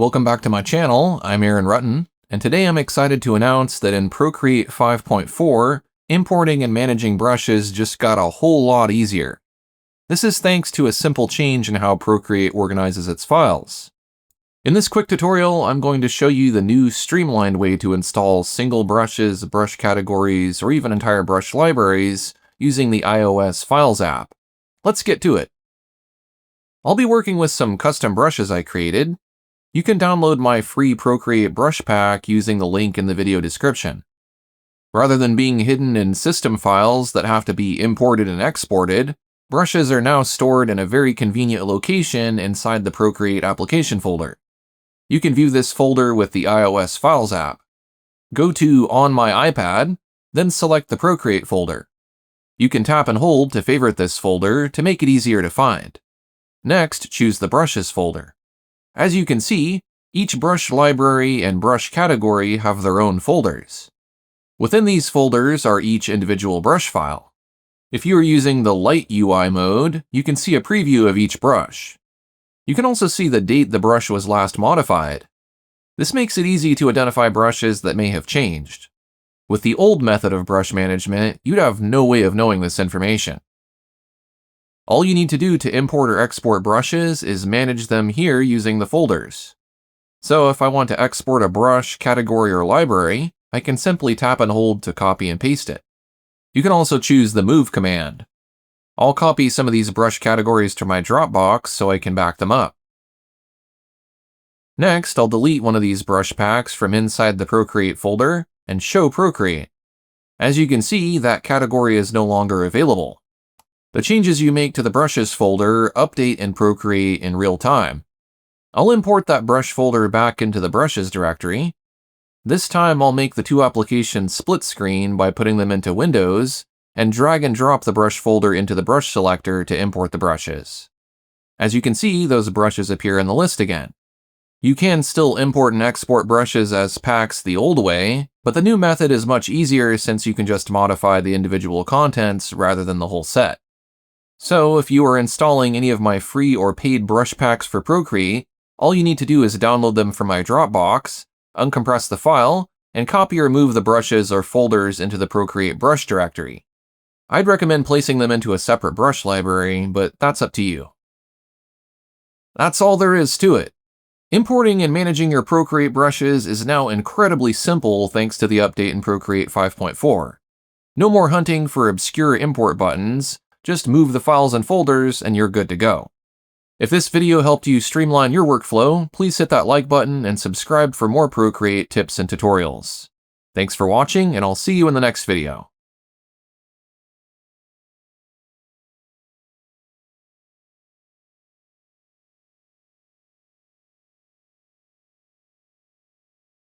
Welcome back to my channel. I'm Rutten, and today I'm excited to announce that in Procreate 5.4, importing and managing brushes just got a whole lot easier. This is thanks to a simple change in how Procreate organizes its files. In this quick tutorial, I'm going to show you the new streamlined way to install single brushes, brush categories, or even entire brush libraries using the iOS Files app. Let's get to it. I'll be working with some custom brushes I created. You can download my free Procreate brush pack using the link in the video description. Rather than being hidden in system files that have to be imported and exported, brushes are now stored in a very convenient location inside the Procreate application folder. You can view this folder with the iOS Files app. Go to On My iPad, then select the Procreate folder. You can tap and hold to favorite this folder to make it easier to find. Next, choose the Brushes folder. As you can see, each brush library and brush category have their own folders. Within these folders are each individual brush file. If you are using the Light UI mode, you can see a preview of each brush. You can also see the date the brush was last modified. This makes it easy to identify brushes that may have changed. With the old method of brush management, you'd have no way of knowing this information. All you need to do to import or export brushes is manage them here using the folders. So if I want to export a brush, category, or library, I can simply tap and hold to copy and paste it. You can also choose the Move command. I'll copy some of these brush categories to my Dropbox so I can back them up. Next, I'll delete one of these brush packs from inside the Procreate folder and show Procreate. As you can see, that category is no longer available. The changes you make to the Brushes folder update in Procreate in real time. I'll import that brush folder back into the Brushes directory. This time I'll make the two applications split screen by putting them into Windows and drag and drop the brush folder into the brush selector to import the brushes. As you can see, those brushes appear in the list again. You can still import and export brushes as packs the old way, but the new method is much easier since you can just modify the individual contents rather than the whole set. So if you are installing any of my free or paid brush packs for Procreate, all you need to do is download them from my Dropbox, uncompress the file, and copy or move the brushes or folders into the Procreate brush directory. I'd recommend placing them into a separate brush library, but that's up to you. That's all there is to it. Importing and managing your Procreate brushes is now incredibly simple thanks to the update in Procreate 5.4. No more hunting for obscure import buttons. Just move the files and folders and you're good to go. If this video helped you streamline your workflow, please hit that like button and subscribe for more Procreate tips and tutorials. Thanks for watching, and I'll see you in the next video.